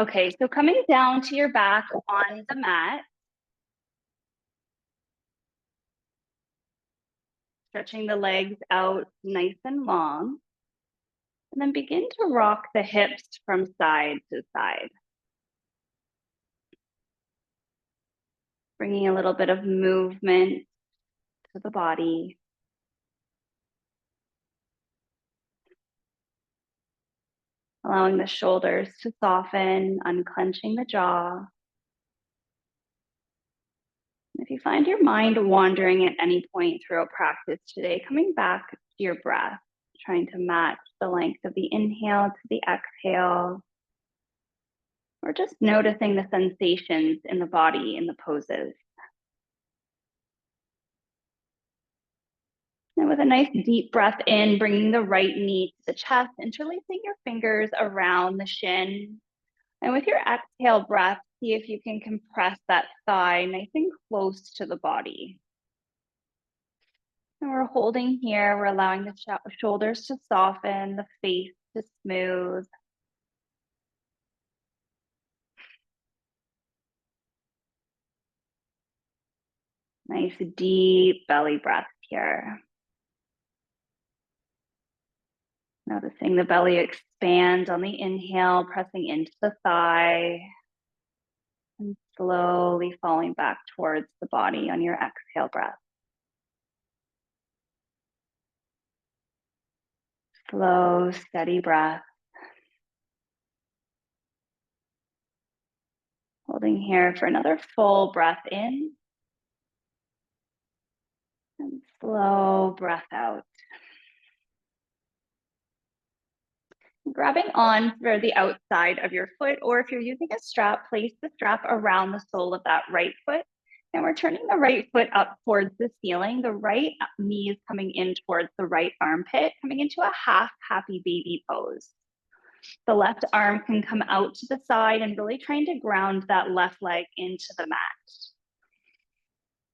Okay, so coming down to your back on the mat, stretching the legs out nice and long, and then begin to rock the hips from side to side, bringing a little bit of movement to the body. Allowing the shoulders to soften, unclenching the jaw. If you find your mind wandering at any point throughout practice today, coming back to your breath, trying to match the length of the inhale to the exhale, or just noticing the sensations in the body in the poses. And with a nice deep breath in, bringing the right knee to the chest, interlacing your fingers around the shin. And with your exhale breath, see if you can compress that thigh nice and close to the body. And we're holding here. We're allowing the shoulders to soften, the face to smooth. Nice deep belly breath here. Noticing the belly expand on the inhale, pressing into the thigh. And slowly falling back towards the body on your exhale breath. Slow, steady breath. Holding here for another full breath in. And slow breath out. Grabbing on for the outside of your foot, or if you're using a strap, place the strap around the sole of that right foot. And we're turning the right foot up towards the ceiling. The right knee is coming in towards the right armpit, coming into a half happy baby pose. The left arm can come out to the side and really trying to ground that left leg into the mat.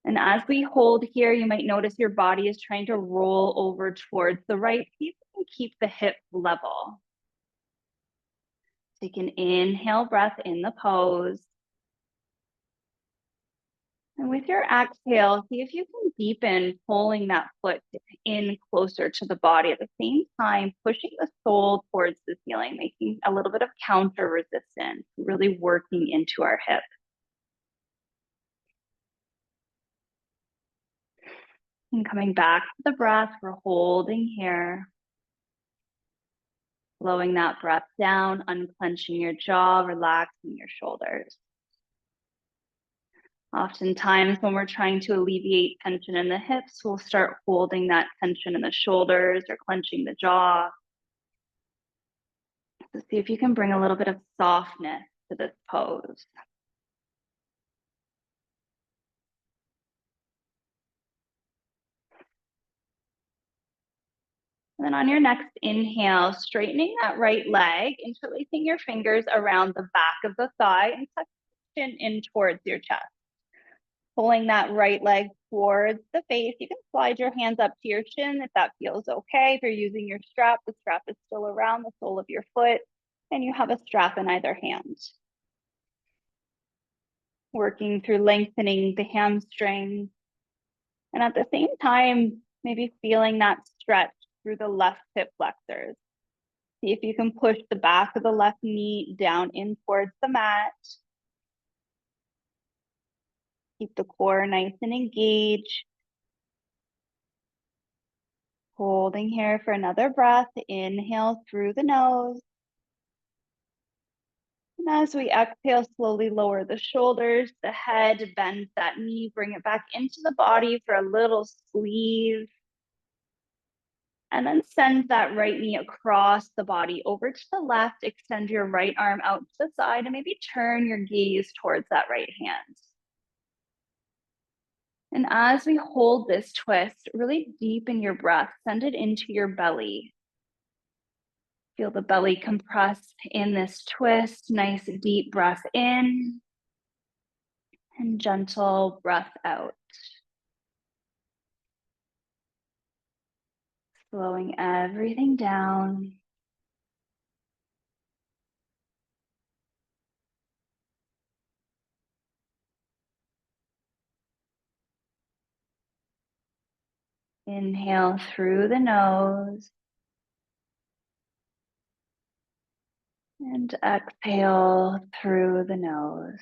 And as we hold here, you might notice your body is trying to roll over towards the right. See if you can keep the hip level. Take an inhale breath in the pose. And with your exhale, see if you can deepen pulling that foot in closer to the body at the same time, pushing the sole towards the ceiling, making a little bit of counter resistance, really working into our hip. And coming back to the breath, we're holding here. Slowing that breath down, unclenching your jaw, relaxing your shoulders. Oftentimes, when we're trying to alleviate tension in the hips, we'll start holding that tension in the shoulders or clenching the jaw. So see if you can bring a little bit of softness to this pose. And then on your next inhale, straightening that right leg, interlacing your fingers around the back of the thigh and tuck the chin in towards your chest. Pulling that right leg towards the face. You can slide your hands up to your chin if that feels okay. If you're using your strap, the strap is still around the sole of your foot, and you have a strap in either hand. Working through lengthening the hamstrings. And at the same time, maybe feeling that stretch through the left hip flexors. See if you can push the back of the left knee down in towards the mat. Keep the core nice and engaged. Holding here for another breath. Inhale through the nose. And as we exhale, slowly lower the shoulders, the head, bend that knee, bring it back into the body for a little squeeze. And then send that right knee across the body over to the left. Extend your right arm out to the side and maybe turn your gaze towards that right hand. And as we hold this twist, really deepen your breath, send it into your belly. Feel the belly compress in this twist. Nice deep breath in and gentle breath out. Slowing everything down. Inhale through the nose and exhale through the nose.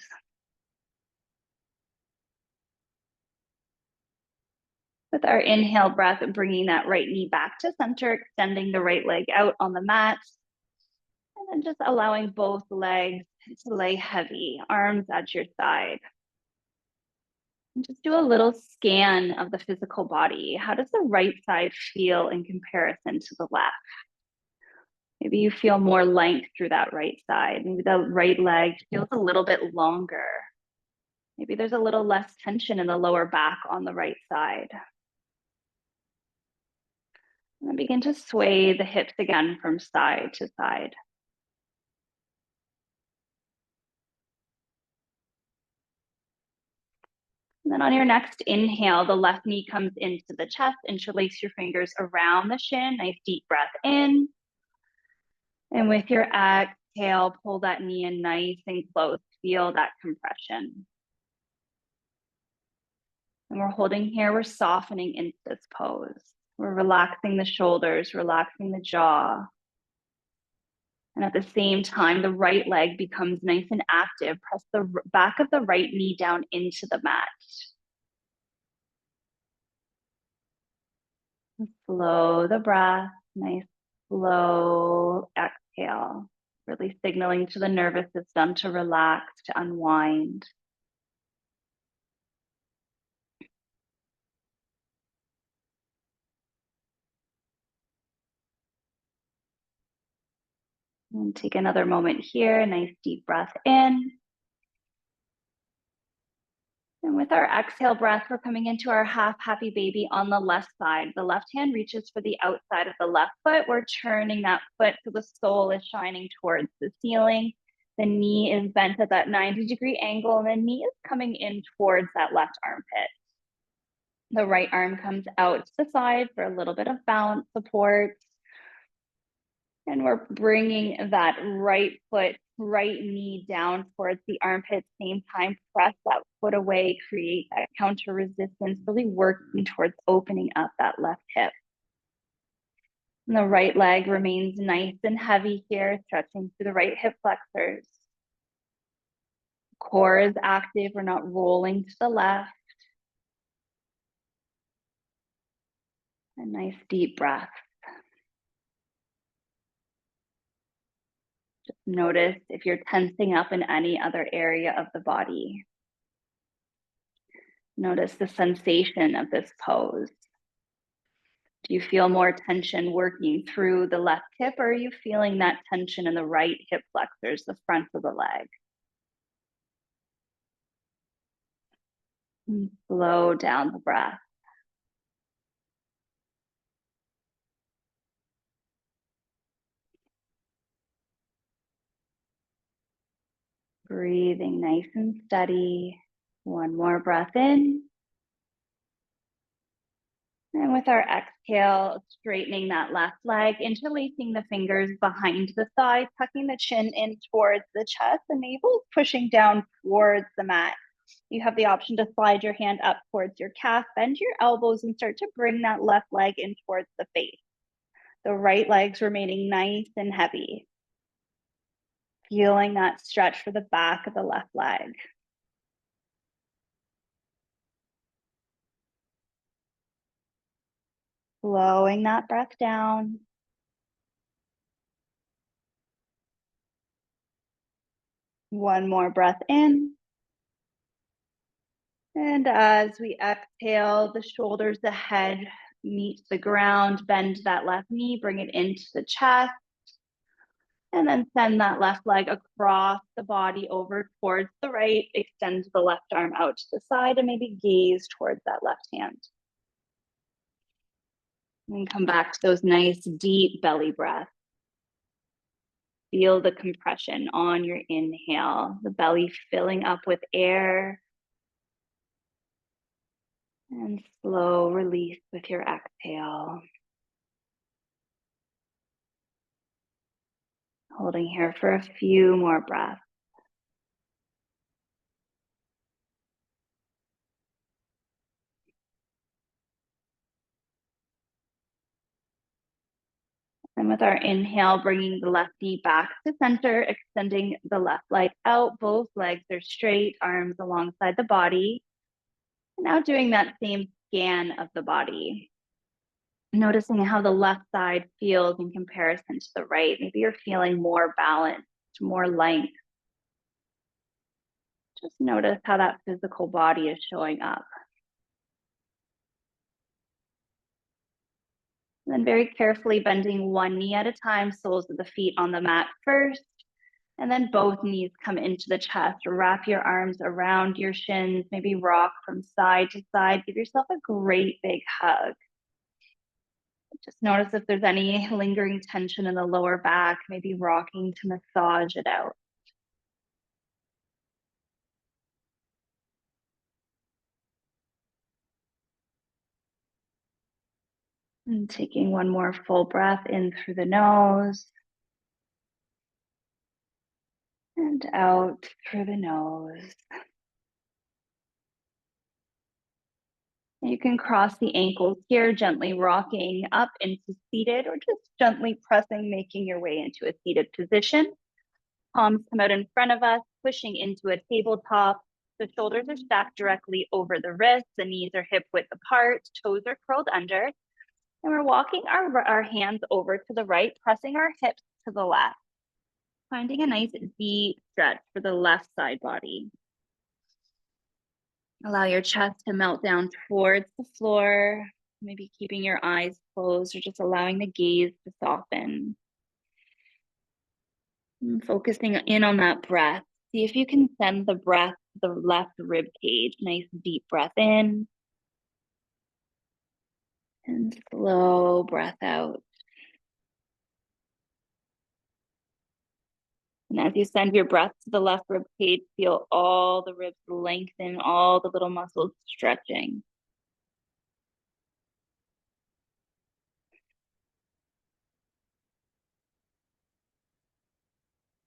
With our inhale breath, bringing that right knee back to center, extending the right leg out on the mat, and then just allowing both legs to lay heavy, arms at your side. And just do a little scan of the physical body. How does the right side feel in comparison to the left? Maybe you feel more length through that right side. Maybe the right leg feels a little bit longer. Maybe there's a little less tension in the lower back on the right side. And then begin to sway the hips again from side to side. And then on your next inhale, the left knee comes into the chest, interlace your fingers around the shin, nice deep breath in. And with your exhale, pull that knee in nice and close, feel that compression. And we're holding here, we're softening into this pose. We're relaxing the shoulders, relaxing the jaw. And at the same time, the right leg becomes nice and active. Press the back of the right knee down into the mat. Slow the breath, nice, slow exhale. Really signaling to the nervous system to relax, to unwind. And take another moment here, nice deep breath in. And with our exhale breath, we're coming into our half happy baby on the left side. The left hand reaches for the outside of the left foot. We're turning that foot so the sole is shining towards the ceiling. The knee is bent at that 90-degree angle, and the knee is coming in towards that left armpit. The right arm comes out to the side for a little bit of balance support. And we're bringing that right foot, right knee down towards the armpit. Same time, press that foot away, create that counter resistance, really working towards opening up that left hip. And the right leg remains nice and heavy here, stretching through the right hip flexors. Core is active, we're not rolling to the left. A nice deep breath. Just notice if you're tensing up in any other area of the body. Notice the sensation of this pose. Do you feel more tension working through the left hip, or are you feeling that tension in the right hip flexors, the front of the leg? And slow down the breath. Breathing nice and steady. One more breath in. And with our exhale, straightening that left leg, interlacing the fingers behind the thigh, tucking the chin in towards the chest, the navel pushing down towards the mat. You have the option to slide your hand up towards your calf, bend your elbows, and start to bring that left leg in towards the face. The right leg's remaining nice and heavy. Feeling that stretch for the back of the left leg. Slowing that breath down. One more breath in. And as we exhale, the shoulders, the head meet the ground, bend that left knee, bring it into the chest, and then send that left leg across the body over towards the right, extend the left arm out to the side, and maybe gaze towards that left hand. And come back to those nice deep belly breaths. Feel the compression on your inhale, the belly filling up with air. And slow release with your exhale. Holding here for a few more breaths. With our inhale, bringing the left knee back to center, extending the left leg out. Both legs are straight, arms alongside the body. And now doing that same scan of the body. Noticing how the left side feels in comparison to the right. Maybe you're feeling more balanced, more length. Just notice how that physical body is showing up. And then very carefully bending one knee at a time, soles of the feet on the mat first, and then both knees come into the chest. Wrap your arms around your shins, maybe rock from side to side. Give yourself a great big hug. Just notice if there's any lingering tension in the lower back, maybe rocking to massage it out. And taking one more full breath in through the nose and out through the nose. You can cross the ankles here, gently rocking up into seated, or just gently pressing, making your way into a seated position. Palms come out in front of us, pushing into a tabletop. The shoulders are stacked directly over the wrists. The knees are hip width apart. Toes are curled under. And we're walking our hands over to the right, pressing our hips to the left. Finding a nice deep stretch for the left side body. Allow your chest to melt down towards the floor, maybe keeping your eyes closed or just allowing the gaze to soften. And focusing in on that breath. See if you can send the breath to the left rib cage. Nice deep breath in. And slow breath out. And as you send your breath to the left rib cage, feel all the ribs lengthen, all the little muscles stretching.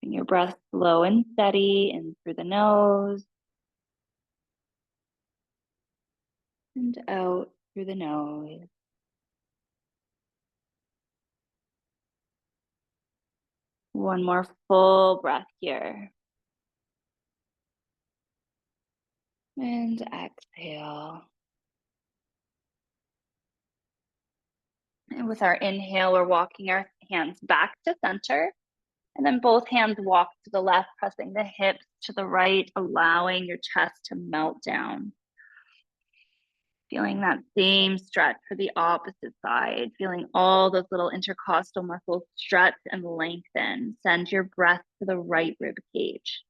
Bring your breath slow and steady in through the nose and out through the nose. One more full breath here. And exhale. And with our inhale, we're walking our hands back to center. And then both hands walk to the left, pressing the hips to the right, allowing your chest to melt down. Feeling that same stretch for the opposite side, feeling all those little intercostal muscles stretch and lengthen. Send your breath to the right rib cage.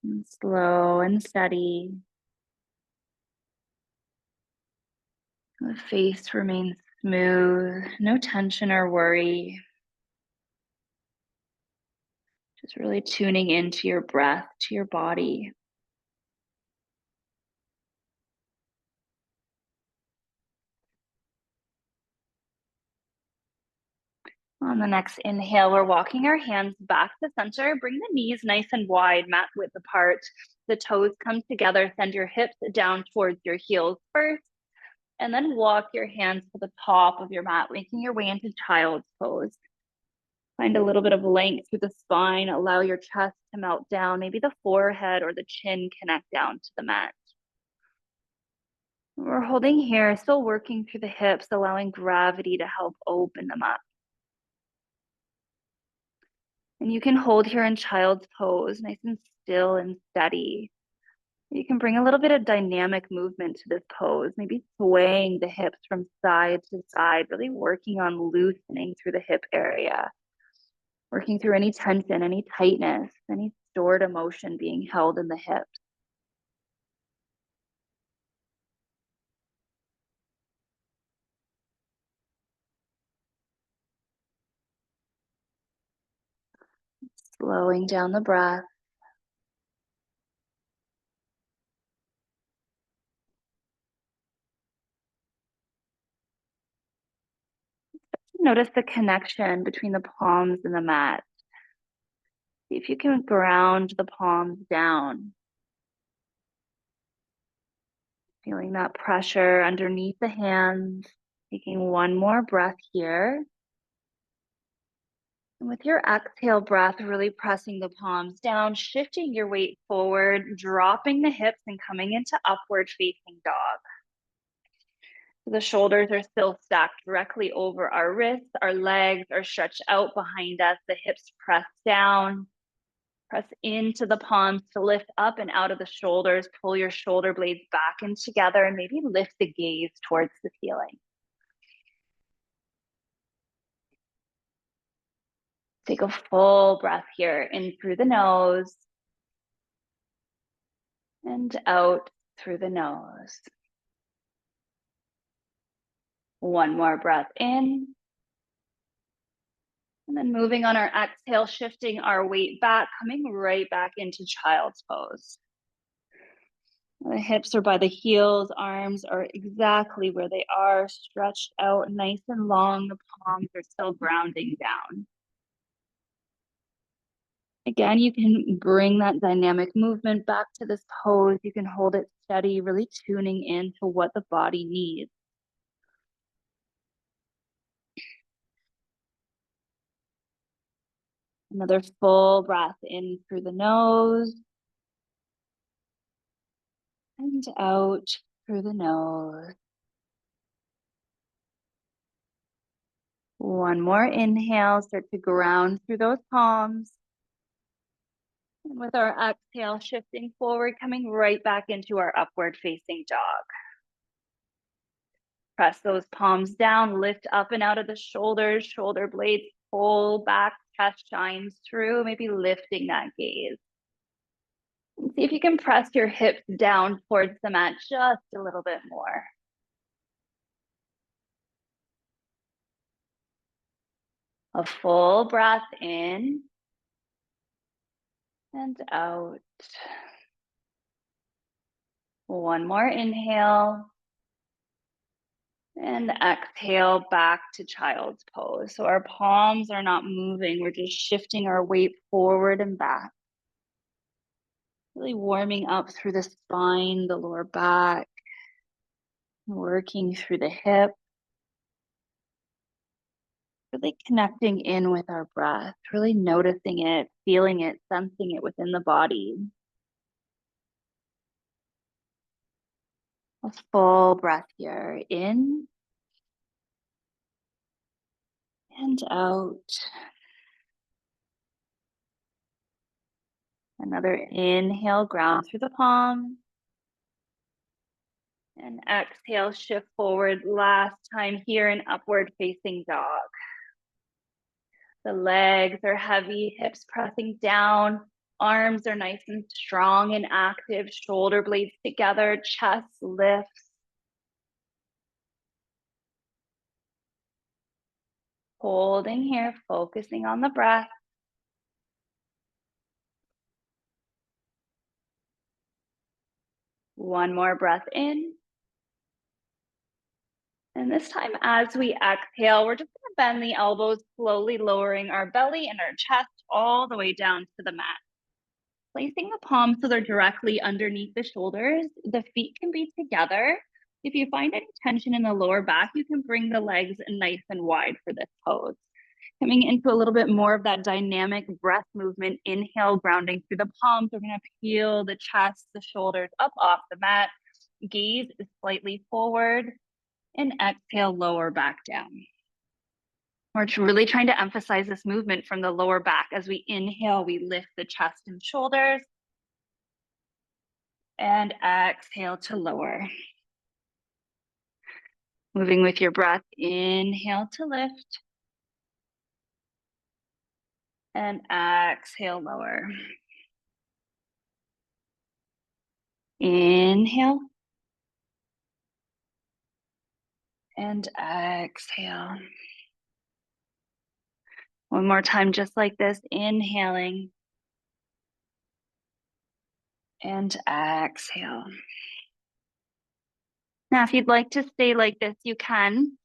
And slow and steady. The face remains smooth, no tension or worry. Just really tuning into your breath, to your body. On the next inhale, we're walking our hands back to center. Bring the knees nice and wide, mat width apart. The toes come together. Send your hips down towards your heels first. And then walk your hands to the top of your mat, making your way into child's pose. Find a little bit of length through the spine. Allow your chest to melt down. Maybe the forehead or the chin connect down to the mat. We're holding here, still working through the hips, allowing gravity to help open them up. And you can hold here in child's pose, nice and still and steady. You can bring a little bit of dynamic movement to this pose, maybe swaying the hips from side to side, really working on loosening through the hip area, working through any tension, any tightness, any stored emotion being held in the hips. Slowing down the breath. Notice the connection between the palms and the mat. See if you can ground the palms down. Feeling that pressure underneath the hands. Taking one more breath here. And with your exhale breath, really pressing the palms down, shifting your weight forward, dropping the hips and coming into upward facing dog. The shoulders are still stacked directly over our wrists. Our legs are stretched out behind us. The hips press down. Press into the palms to lift up and out of the shoulders. Pull your shoulder blades back in together and maybe lift the gaze towards the ceiling. Take a full breath here, in through the nose and out through the nose. One more breath in. And then moving on our exhale, shifting our weight back, coming right back into child's pose. The hips are by the heels, arms are exactly where they are, stretched out nice and long. The palms are still grounding down. Again, you can bring that dynamic movement back to this pose. You can hold it steady, really tuning into what the body needs. Another full breath in through the nose and out through the nose. One more inhale, start to ground through those palms. And with our exhale, shifting forward, coming right back into our upward facing dog. Press those palms down, lift up and out of the shoulders, shoulder blades pull back, chest shines through, maybe lifting that gaze. And see if you can press your hips down towards the mat just a little bit more. A full breath in and out. One more inhale. And exhale back to child's pose. So our palms are not moving. We're just shifting our weight forward and back. Really warming up through the spine, the lower back, working through the hip. Really connecting in with our breath, really noticing it, feeling it, sensing it within the body. A full breath here, in and out. Another inhale, ground through the palms. And exhale, shift forward. Last time here in upward facing dog. The legs are heavy, hips pressing down. Arms are nice and strong and active. Shoulder blades together, chest lifts. Holding here, focusing on the breath. One more breath in. And this time, as we exhale, we're just going to bend the elbows, slowly lowering our belly and our chest all the way down to the mat. Placing the palms so they're directly underneath the shoulders. The feet can be together. If you find any tension in the lower back, you can bring the legs nice and wide for this pose. Coming into a little bit more of that dynamic breath movement. Inhale, grounding through the palms. We're going to peel the chest, the shoulders up off the mat. Gaze is slightly forward. And exhale, lower back down. We're really trying to emphasize this movement from the lower back. As we inhale, we lift the chest and shoulders. And exhale to lower. Moving with your breath, inhale to lift. And exhale, lower. Inhale. And exhale. One more time, just like this, inhaling. And exhale. Now, if you'd like to stay like this, you can.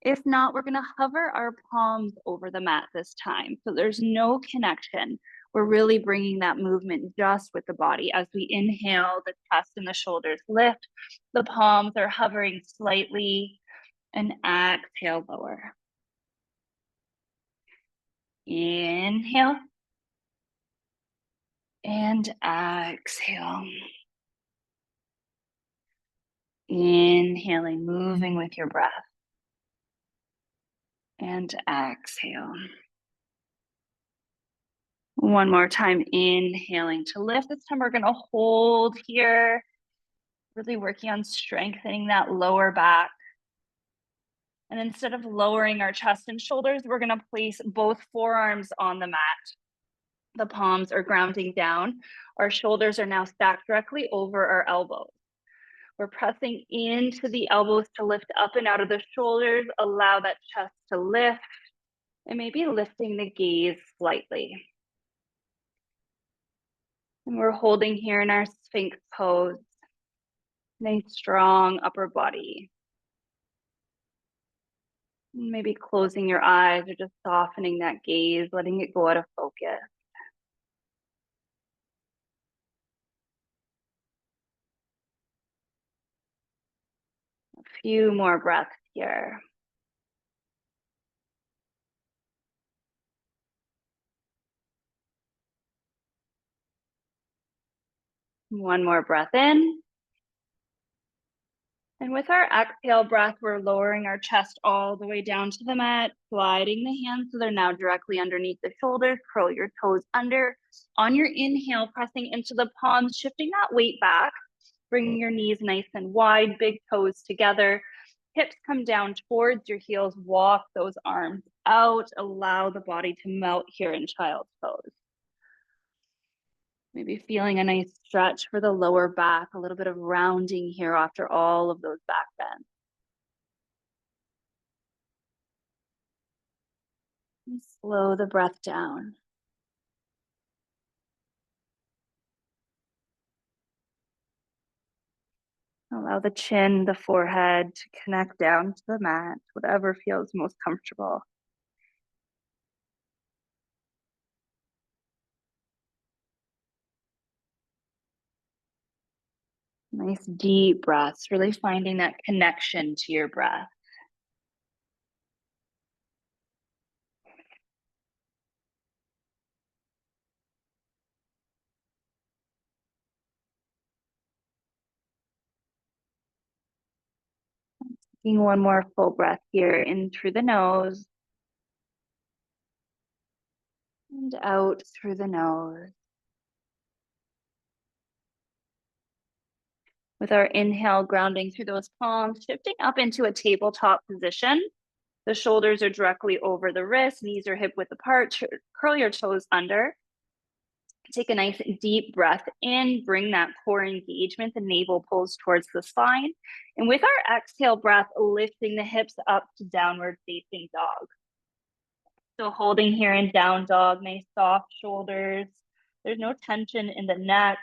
If not, we're going to hover our palms over the mat this time. So there's no connection. We're really bringing that movement just with the body. As we inhale, the chest and the shoulders lift, the palms are hovering slightly, and exhale, lower. Inhale and exhale. Inhaling, moving with your breath, and exhale. One more time, inhaling to lift. This time we're going to hold here, really working on strengthening that lower back. And instead of lowering our chest and shoulders, we're going to place both forearms on the mat. The palms are grounding down. Our shoulders are now stacked directly over our elbows. We're pressing into the elbows to lift up and out of the shoulders. Allow that chest to lift, and maybe lifting the gaze slightly. And we're holding here in our Sphinx pose. Nice, strong upper body. Maybe closing your eyes or just softening that gaze, letting it go out of focus. A few more breaths here. One more breath in. And with our exhale breath, we're lowering our chest all the way down to the mat, sliding the hands so they're now directly underneath the shoulders. Curl your toes under. On your inhale, pressing into the palms, shifting that weight back, bringing your knees nice and wide, big toes together. Hips come down towards your heels. Walk those arms out. Allow the body to melt here in child's pose. Maybe feeling a nice stretch for the lower back, a little bit of rounding here after all of those back bends. And slow the breath down. Allow the chin, the forehead to connect down to the mat, whatever feels most comfortable. Nice deep breaths, really finding that connection to your breath. Taking one more full breath here in through the nose and out through the nose. With our inhale, grounding through those palms, shifting up into a tabletop position. The shoulders are directly over the wrists, knees are hip width apart. Curl your toes under. Take a nice deep breath in, bring that core engagement, the navel pulls towards the spine. And with our exhale breath, lifting the hips up to downward facing dog. So holding here in down dog, nice soft shoulders. There's no tension in the neck.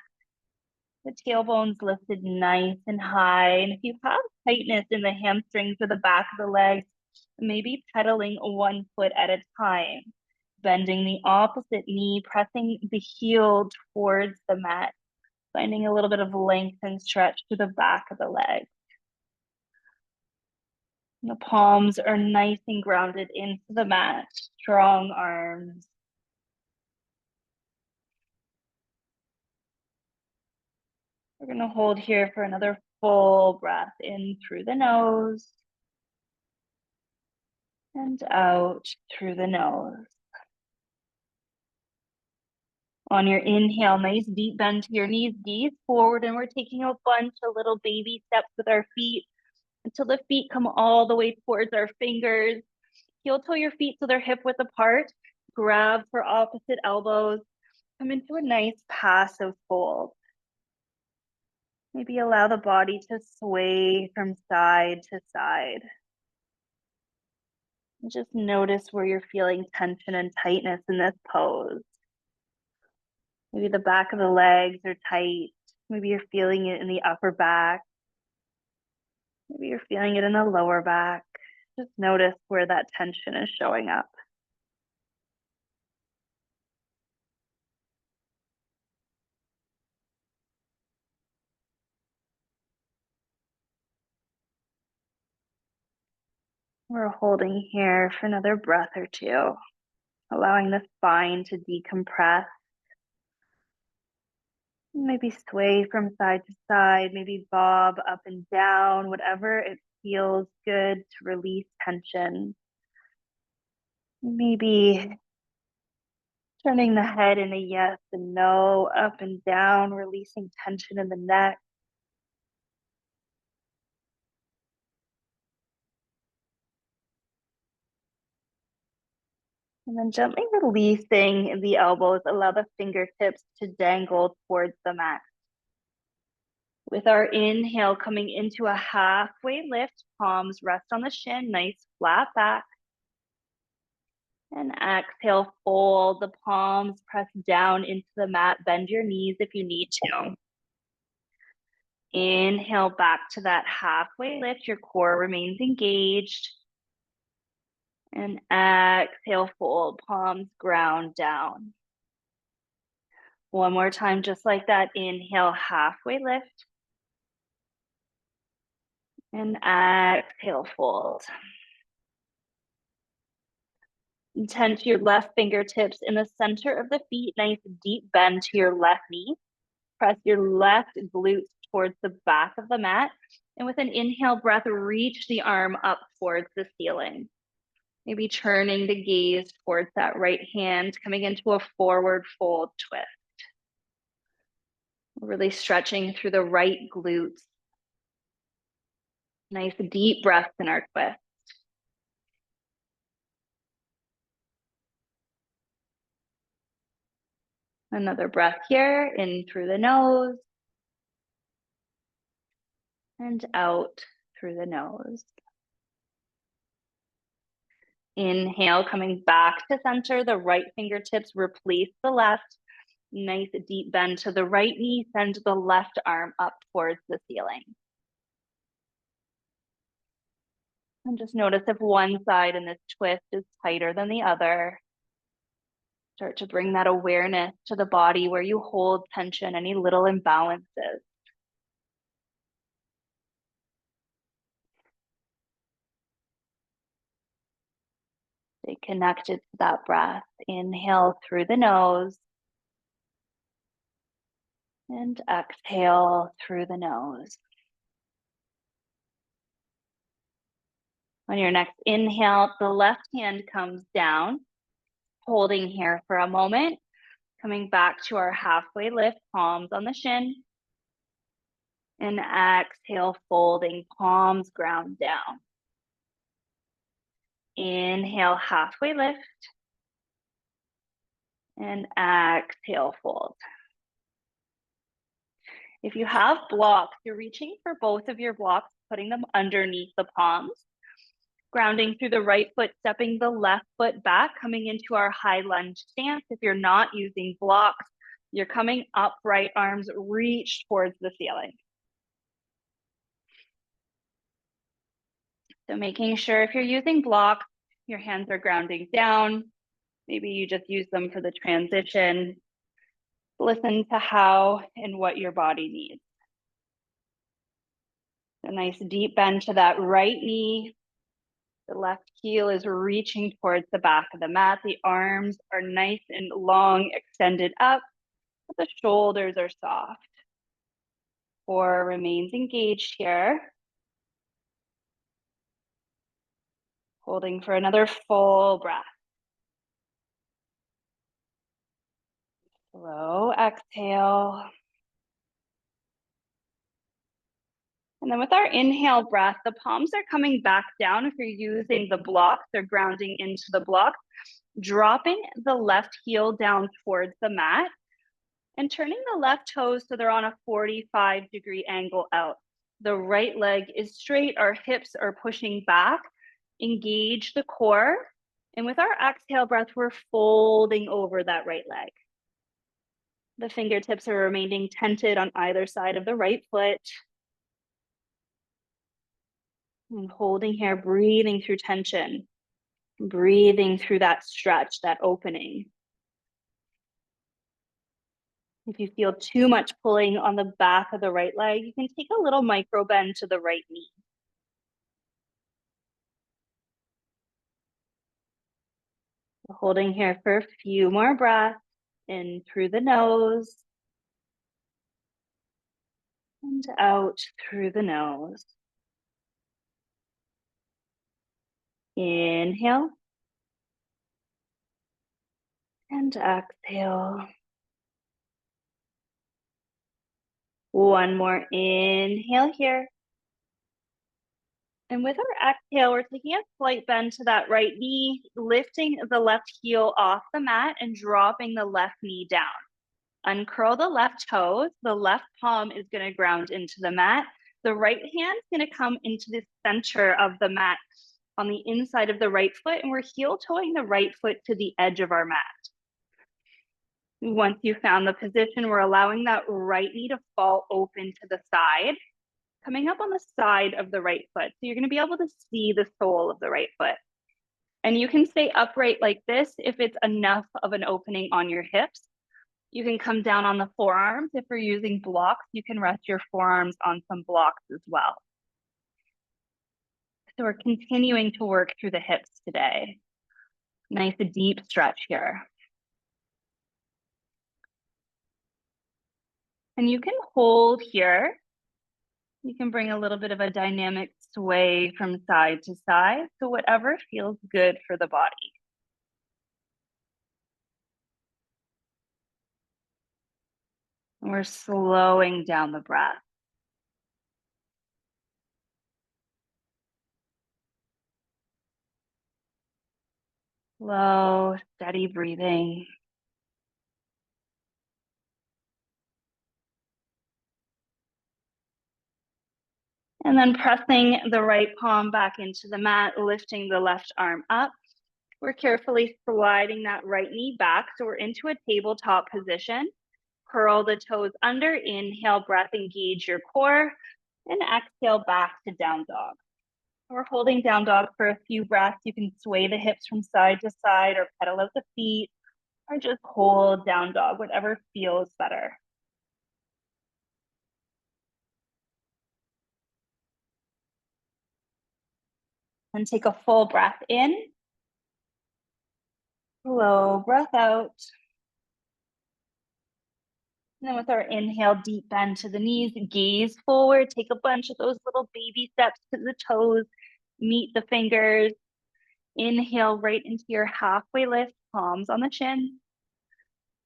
The tailbone's lifted nice and high. And if you have tightness in the hamstrings or the back of the legs, maybe pedaling one foot at a time. Bending the opposite knee, pressing the heel towards the mat, finding a little bit of length and stretch to the back of the leg. And the palms are nice and grounded into the mat, strong arms. We're going to hold here for another full breath in through the nose and out through the nose. On your inhale, nice deep bend to your knees, gaze forward, and we're taking a bunch of little baby steps with our feet until the feet come all the way towards our fingers. Heel toe your feet so they're hip width apart. Grab for opposite elbows. Come into a nice passive fold. Maybe allow the body to sway from side to side. And just notice where you're feeling tension and tightness in this pose. Maybe the back of the legs are tight. Maybe you're feeling it in the upper back. Maybe you're feeling it in the lower back. Just notice where that tension is showing up. We're holding here for another breath or two, allowing the spine to decompress. Maybe sway from side to side, maybe bob up and down, whatever it feels good to release tension. Maybe turning the head in a yes and no, up and down, releasing tension in the neck. And then gently releasing the elbows, allow the fingertips to dangle towards the mat. With our inhale coming into a halfway lift, palms rest on the shin, nice flat back. And exhale, fold the palms, press down into the mat, bend your knees if you need to. Inhale back to that halfway lift, your core remains engaged. And exhale, fold, palms ground down. One more time, just like that. Inhale, halfway lift. And exhale, fold. Tense your left fingertips in the center of the feet. Nice deep bend to your left knee. Press your left glutes towards the back of the mat. And with an inhale breath, reach the arm up towards the ceiling. Maybe turning the gaze towards that right hand, coming into a forward fold twist. Really stretching through the right glutes. Nice deep breaths in our twist. Another breath here, in through the nose. And out through the nose. Inhale, coming back to center, the right fingertips replace the left. Nice deep bend to the right knee, send the left arm up towards the ceiling. And just notice if one side in this twist is tighter than the other. Start to bring that awareness to the body where you hold tension, any little imbalances. Stay connected to that breath. Inhale through the nose. And exhale through the nose. On your next inhale, the left hand comes down, holding here for a moment, coming back to our halfway lift, palms on the shin. And exhale, folding, palms ground down. Inhale, halfway lift. And exhale, fold. If you have blocks, you're reaching for both of your blocks, putting them underneath the palms. Grounding through the right foot, stepping the left foot back, coming into our high lunge stance. If you're not using blocks, you're coming up, right arms reach towards the ceiling. So making sure if you're using blocks, your hands are grounding down. Maybe you just use them for the transition. Listen to how and what your body needs. A nice deep bend to that right knee. The left heel is reaching towards the back of the mat. The arms are nice and long, extended up, but the shoulders are soft. Core remains engaged here. Holding for another full breath. Slow exhale. And then with our inhale breath, the palms are coming back down. If you're using the blocks, they're grounding into the block, dropping the left heel down towards the mat and turning the left toes so they're on a 45-degree angle out. The right leg is straight, our hips are pushing back. Engage the core. And with our exhale breath, we're folding over that right leg. The fingertips are remaining tented on either side of the right foot. And holding here, breathing through tension, breathing through that stretch, that opening. If you feel too much pulling on the back of the right leg, you can take a little micro bend to the right knee. We're holding here for a few more breaths, in through the nose and out through the nose. Inhale and exhale. One more inhale here. And with our exhale, we're taking a slight bend to that right knee, lifting the left heel off the mat and dropping the left knee down. Uncurl the left toes. The left palm is going to ground into the mat. The right hand is going to come into the center of the mat on the inside of the right foot, and we're heel toeing the right foot to the edge of our mat. Once you found the position, we're allowing that right knee to fall open to the side, coming up on the side of the right foot. So you're going to be able to see the sole of the right foot. And you can stay upright like this if it's enough of an opening on your hips. You can come down on the forearms. If you're using blocks, you can rest your forearms on some blocks as well. So we're continuing to work through the hips today. Nice deep stretch here. And you can hold here. You can bring a little bit of a dynamic sway from side to side. So whatever feels good for the body. And we're slowing down the breath. Slow, steady breathing. And then pressing the right palm back into the mat, lifting the left arm up. We're carefully sliding that right knee back. So we're into a tabletop position. Curl the toes under, inhale, breath, engage your core, and exhale back to down dog. We're holding down dog for a few breaths. You can sway the hips from side to side or pedal out the feet, or just hold down dog, whatever feels better. And take a full breath in. Slow breath out. And then with our inhale, deep bend to the knees, gaze forward, take a bunch of those little baby steps to the toes, meet the fingers. Inhale right into your halfway lift, palms on the chin.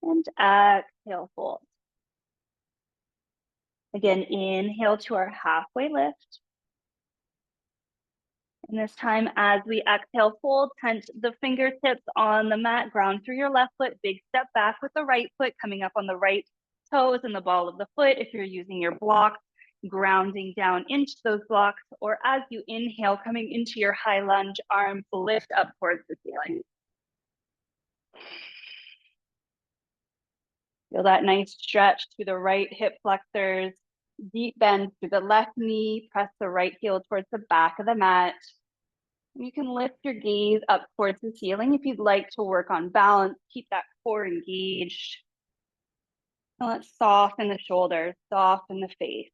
And exhale, fold. Again, inhale to our halfway lift. And this time, as we exhale, fold, tense the fingertips on the mat, ground through your left foot, big step back with the right foot, coming up on the right toes and the ball of the foot. If you're using your blocks, grounding down into those blocks, or as you inhale, coming into your high lunge, arms lift up towards the ceiling. Feel that nice stretch through the right hip flexors, deep bend through the left knee, press the right heel towards the back of the mat. You can lift your gaze up towards the ceiling if you'd like to work on balance, keep that core engaged. And let's soften the shoulders, soften the face,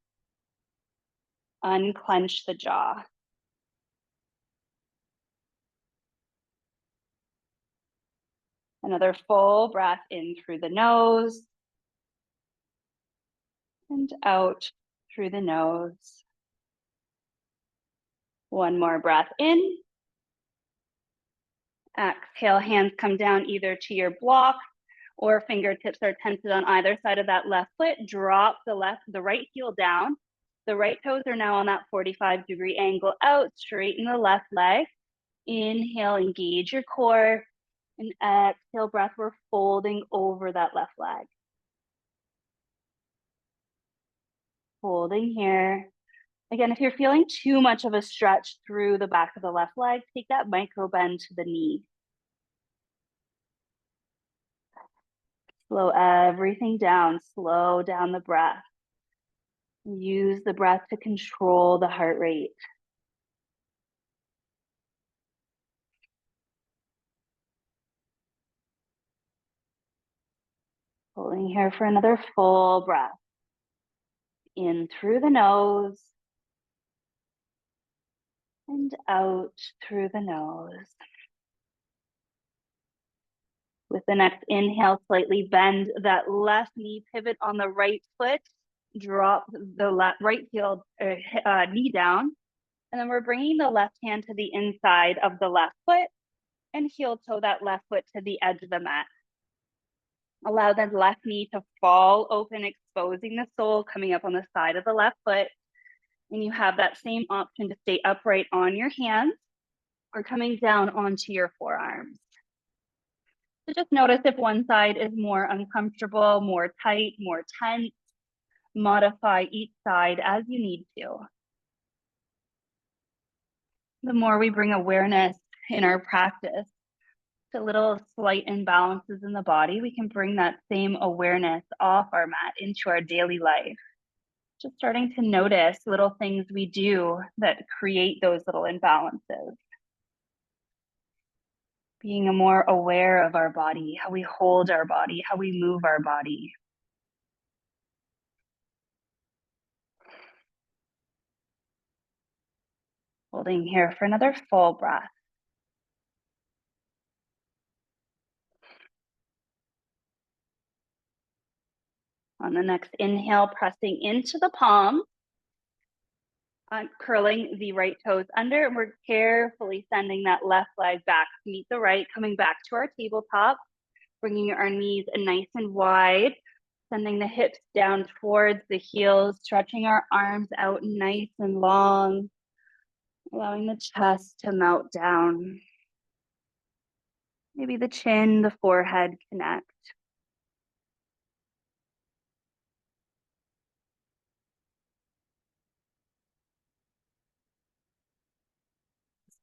unclench the jaw. Another full breath in through the nose and out through the nose. One more breath in. Exhale, hands come down either to your block or fingertips are tented on either side of that left foot. Drop the right heel down. The right toes are now on that 45-degree angle out. Straighten the left leg. Inhale, engage your core. And exhale, breath, we're folding over that left leg. Holding here. Again, if you're feeling too much of a stretch through the back of the left leg, take that micro bend to the knee. Slow everything down. Slow down the breath. Use the breath to control the heart rate. Holding here for another full breath. In through the nose and out through the nose. With the next inhale, slightly bend that left knee, pivot on the right foot, drop the right heel knee down. And then we're bringing the left hand to the inside of the left foot and heel toe that left foot to the edge of the mat. Allow the left knee to fall open, exposing the sole coming up on the side of the left foot. And you have that same option to stay upright on your hands or coming down onto your forearms. So just notice if one side is more uncomfortable, more tight, more tense. Modify each side as you need to. The more we bring awareness in our practice to little slight imbalances in the body, we can bring that same awareness off our mat into our daily life. Just starting to notice little things we do that create those little imbalances. Being more aware of our body, how we hold our body, how we move our body. Holding here for another full breath. On the next inhale, pressing into the palm, curling the right toes under, and we're carefully sending that left leg back to meet the right, coming back to our tabletop, bringing our knees nice and wide, sending the hips down towards the heels, stretching our arms out nice and long, allowing the chest to melt down. Maybe the chin, the forehead connect.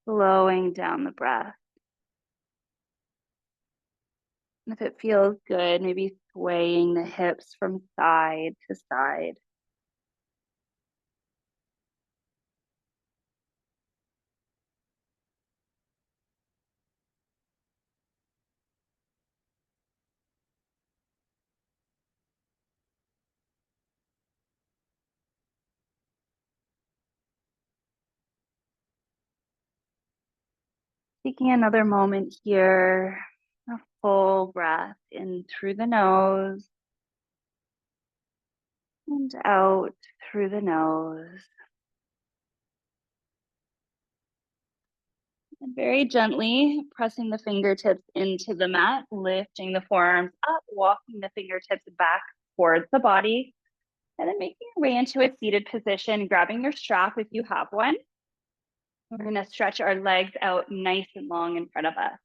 Slowing down the breath. And if it feels good, maybe swaying the hips from side to side. Taking another moment here, a full breath in through the nose and out through the nose. And very gently pressing the fingertips into the mat, lifting the forearms up, walking the fingertips back towards the body, and then making your way into a seated position, grabbing your strap if you have one. We're going to stretch our legs out nice and long in front of us.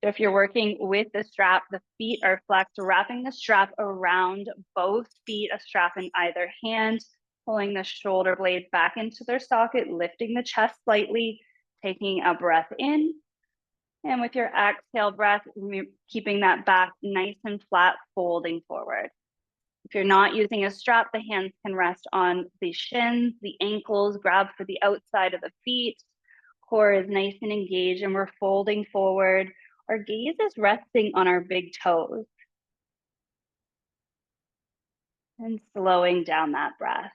So if you're working with the strap, the feet are flexed, wrapping the strap around both feet, a strap in either hand, pulling the shoulder blades back into their socket, lifting the chest slightly, taking a breath in. And with your exhale breath, keeping that back nice and flat, folding forward. If you're not using a strap, the hands can rest on the shins, the ankles, grab for the outside of the feet. Core is nice and engaged, and we're folding forward. Our gaze is resting on our big toes. And slowing down that breath.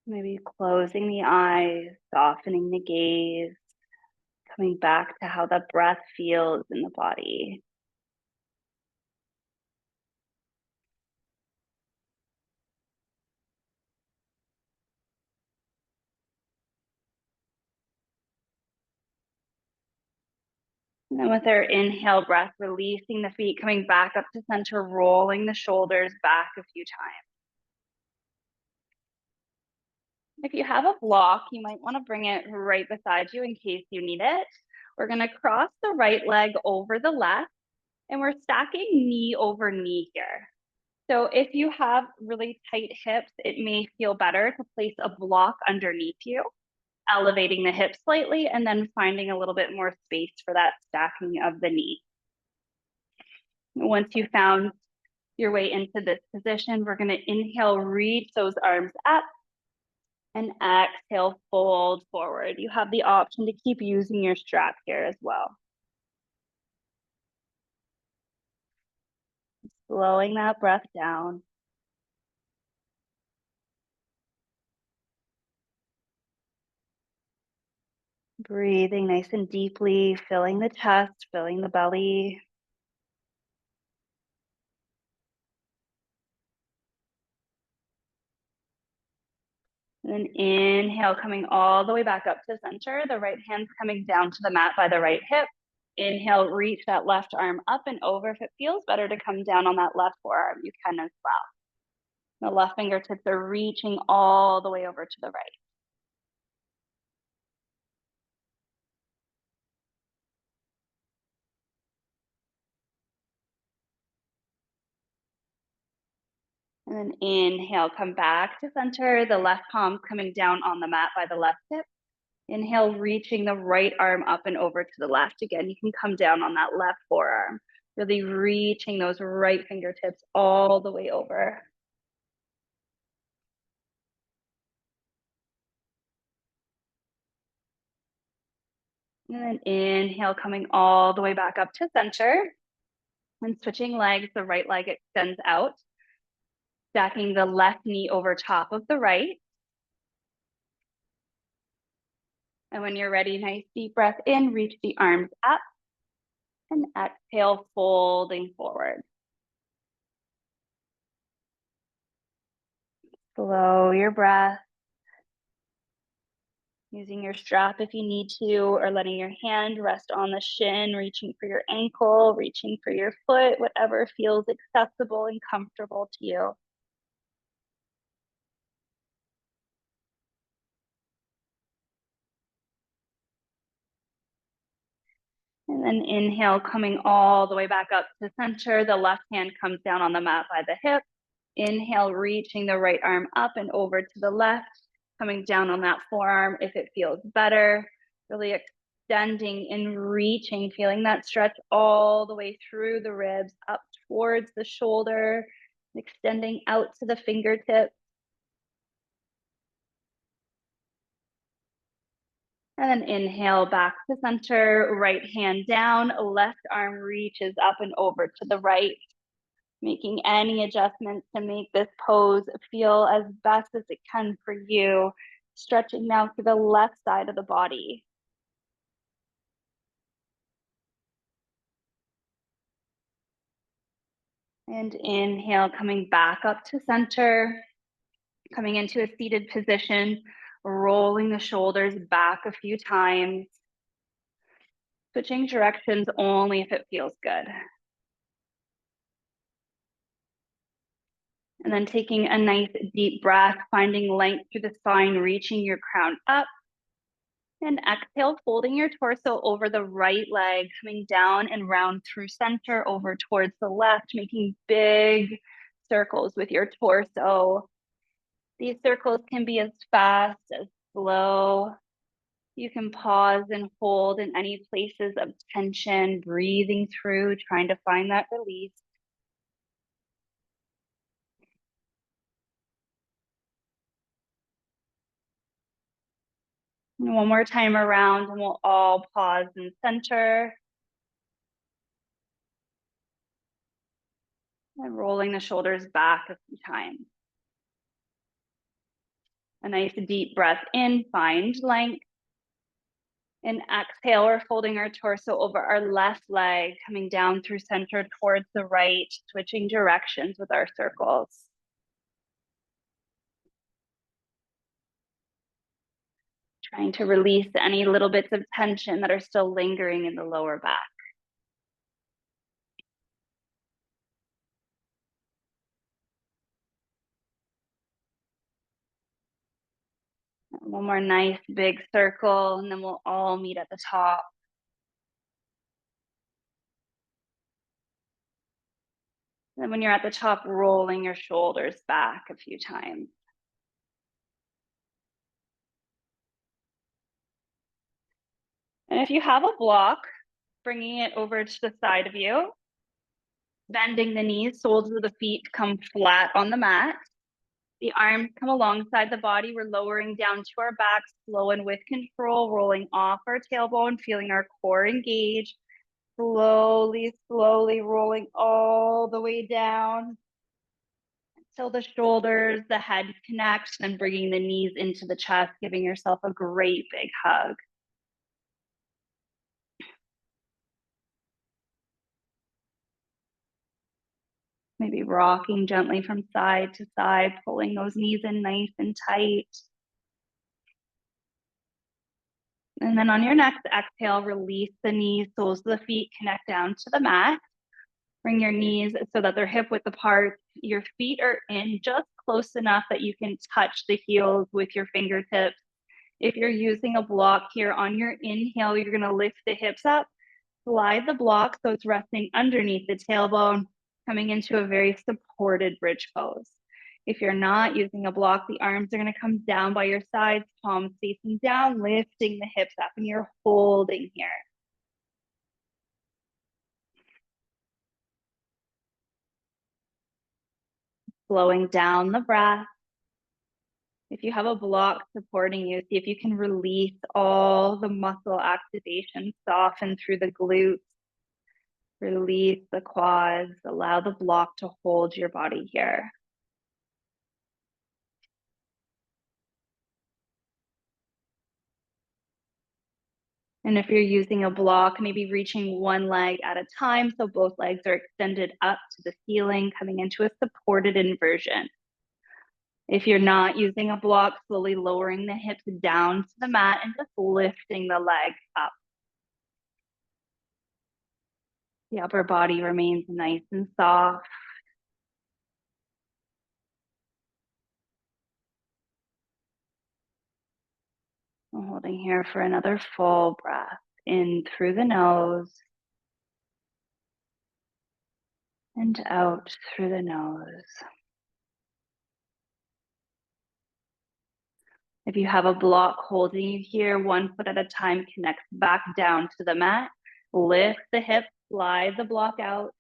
Maybe closing the eyes, softening the gaze, coming back to how the breath feels in the body. And then with our inhale breath, releasing the feet, coming back up to center, rolling the shoulders back a few times. If you have a block, you might want to bring it right beside you in case you need it. We're going to cross the right leg over the left, and we're stacking knee over knee here. So if you have really tight hips, it may feel better to place a block underneath you, elevating the hips slightly, and then finding a little bit more space for that stacking of the knee. Once you found your way into this position, we're going to inhale, reach those arms up, and exhale, fold forward. You have the option to keep using your strap here as well. Slowing that breath down. Breathing nice and deeply, filling the chest, filling the belly. And then inhale, coming all the way back up to center. The right hand's coming down to the mat by the right hip. Inhale, reach that left arm up and over. If it feels better to come down on that left forearm, you can as well. The left fingertips are reaching all the way over to the right. And then inhale, come back to center. The left palm coming down on the mat by the left hip. Inhale, reaching the right arm up and over to the left. Again, you can come down on that left forearm. Really reaching those right fingertips all the way over. And then inhale, coming all the way back up to center. And switching legs, the right leg extends out. Stacking the left knee over top of the right. And when you're ready, nice deep breath in, reach the arms up. And exhale, folding forward. Slow your breath. Using your strap if you need to, or letting your hand rest on the shin, reaching for your ankle, reaching for your foot, whatever feels accessible and comfortable to you. And then inhale, coming all the way back up to center. The left hand comes down on the mat by the hip. Inhale, reaching the right arm up and over to the left, coming down on that forearm if it feels better. Really extending and reaching, feeling that stretch all the way through the ribs, up towards the shoulder, extending out to the fingertips. And then inhale back to center, right hand down, left arm reaches up and over to the right, making any adjustments to make this pose feel as best as it can for you. Stretching now to the left side of the body. And inhale, coming back up to center, coming into a seated position, rolling the shoulders back a few times, switching directions only if it feels good. And then taking a nice deep breath, finding length through the spine, reaching your crown up. And exhale, folding your torso over the right leg, coming down and round through center over towards the left, making big circles with your torso. These circles can be as fast as slow. You can pause and hold in any places of tension, breathing through, trying to find that release. And one more time around, and we'll all pause and center. And rolling the shoulders back a few times. A nice deep breath in, find length. And exhale, we're folding our torso over our left leg, coming down through center towards the right, switching directions with our circles. Trying to release any little bits of tension that are still lingering in the lower back. One more nice big circle, and then we'll all meet at the top. And then when you're at the top, rolling your shoulders back a few times. And if you have a block, bringing it over to the side of you, bending the knees, soles of the feet come flat on the mat. The arms come alongside the body. We're lowering down to our back, slow and with control, rolling off our tailbone, feeling our core engage. Slowly, slowly rolling all the way down until the shoulders, the head connect, and bringing the knees into the chest, giving yourself a great big hug. Maybe rocking gently from side to side, pulling those knees in nice and tight. And then on your next exhale, release the knees, soles of the feet connect down to the mat. Bring your knees so that they're hip width apart. Your feet are in just close enough that you can touch the heels with your fingertips. If you're using a block here on your inhale, you're gonna lift the hips up, slide the block so it's resting underneath the tailbone, coming into a very supported bridge pose. If you're not using a block, the arms are gonna come down by your sides, palms facing down, lifting the hips up, and you're holding here. Slowing down the breath. If you have a block supporting you, see if you can release all the muscle activation, soften through the glutes, release the quads, allow the block to hold your body here. And if you're using a block, maybe reaching one leg at a time so both legs are extended up to the ceiling, coming into a supported inversion. If you're not using a block, slowly lowering the hips down to the mat and just lifting the legs up. The upper body remains nice and soft. I'm holding here for another full breath in through the nose and out through the nose. If you have a block holding you here, 1 foot at a time, connect back down to the mat. Lift the hips, slide the block out.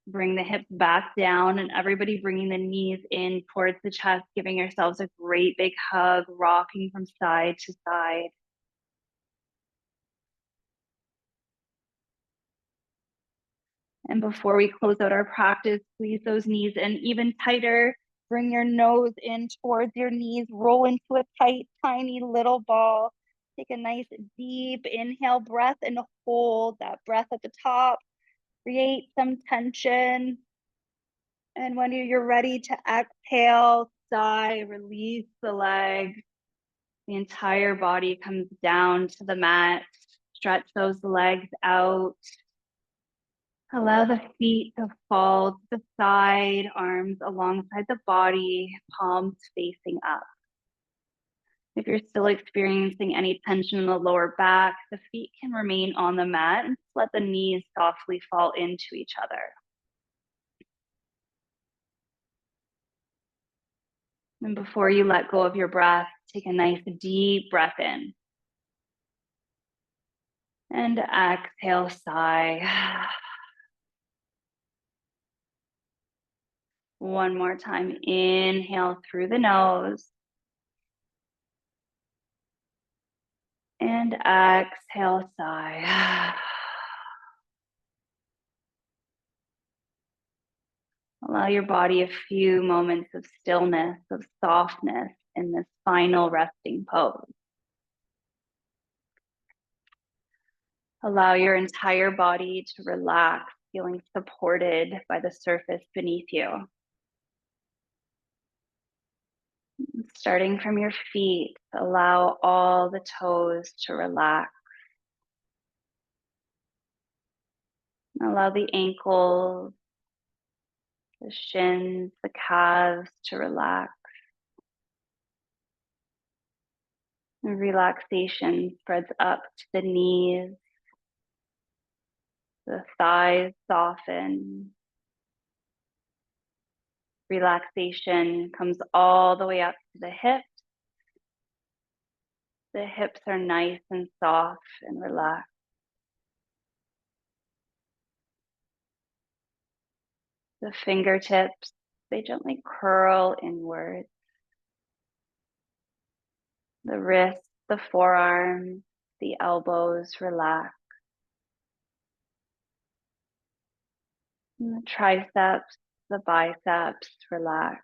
Bring the hips back down, and everybody bringing the knees in towards the chest, giving yourselves a great big hug, rocking from side to side. And before we close out our practice, squeeze those knees in even tighter. Bring your nose in towards your knees, roll into a tight, tiny little ball. Take a nice deep inhale breath and hold that breath at the top. Create some tension. And when you're ready to exhale, sigh, release the legs. The entire body comes down to the mat. Stretch those legs out. Allow the feet to fall to the side, arms alongside the body, palms facing up. If you're still experiencing any tension in the lower back, the feet can remain on the mat and let the knees softly fall into each other. And before you let go of your breath, take a nice deep breath in. And exhale, sigh. One more time, inhale through the nose. And exhale, sigh. Allow your body a few moments of stillness, of softness in this final resting pose. Allow your entire body to relax, feeling supported by the surface beneath you. Starting from your feet, allow all the toes to relax. Allow the ankles, the shins, the calves to relax. And relaxation spreads up to the knees, the thighs soften. Relaxation comes all the way up to the hips. The hips are nice and soft and relaxed. The fingertips, they gently curl inward. The wrists, the forearms, the elbows relax. And the triceps, the biceps relax.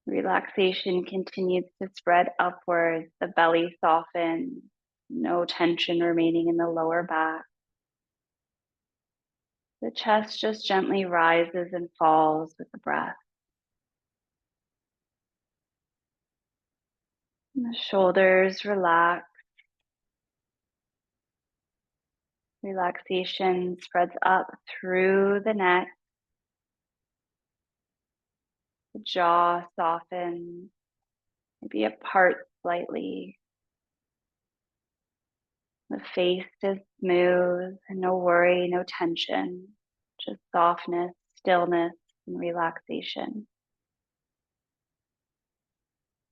Relaxation continues to spread upwards. The belly softens. No tension remaining in the lower back. The chest just gently rises and falls with the breath. And the shoulders relax. Relaxation spreads up through the neck. The jaw softens, maybe apart slightly. The face is smooth, no worry, no tension, just softness, stillness, and relaxation.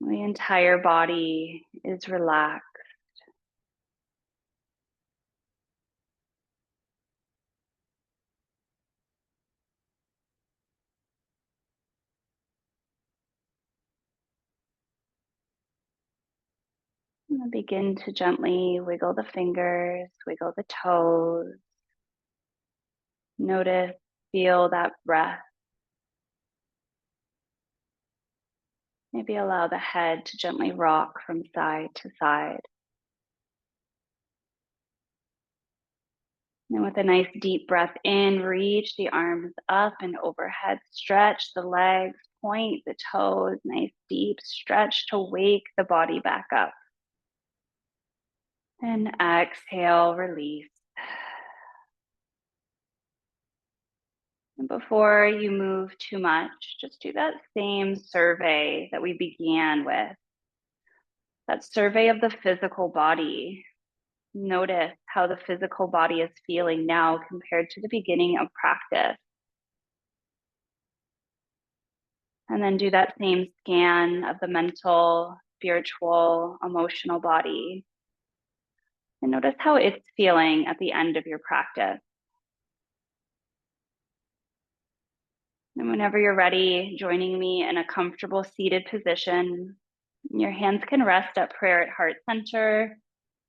The entire body is relaxed. And begin to gently wiggle the fingers, wiggle the toes. Notice, feel that breath. Maybe allow the head to gently rock from side to side. And with a nice deep breath in, reach the arms up and overhead. Stretch the legs, point the toes, nice deep stretch to wake the body back up. And exhale, release. And before you move too much, just do that same survey that we began with. That survey of the physical body. Notice how the physical body is feeling now compared to the beginning of practice. And then do that same scan of the mental, spiritual, emotional body. And notice how it's feeling at the end of your practice. And whenever you're ready, joining me in a comfortable seated position, your hands can rest at prayer at heart center,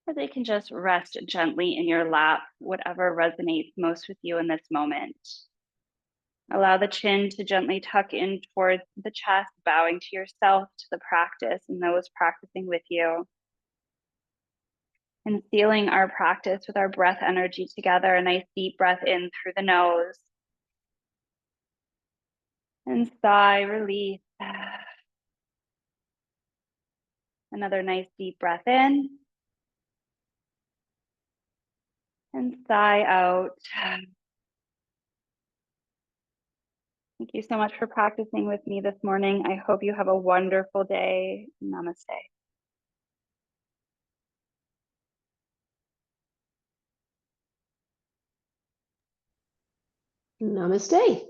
or they can just rest gently in your lap, whatever resonates most with you in this moment. Allow the chin to gently tuck in towards the chest, bowing to yourself, to the practice, and those practicing with you. And sealing our practice with our breath energy together, a nice deep breath in through the nose. And sigh, release. Another nice deep breath in. And sigh out. Thank you so much for practicing with me this morning. I hope you have a wonderful day. Namaste. Namaste.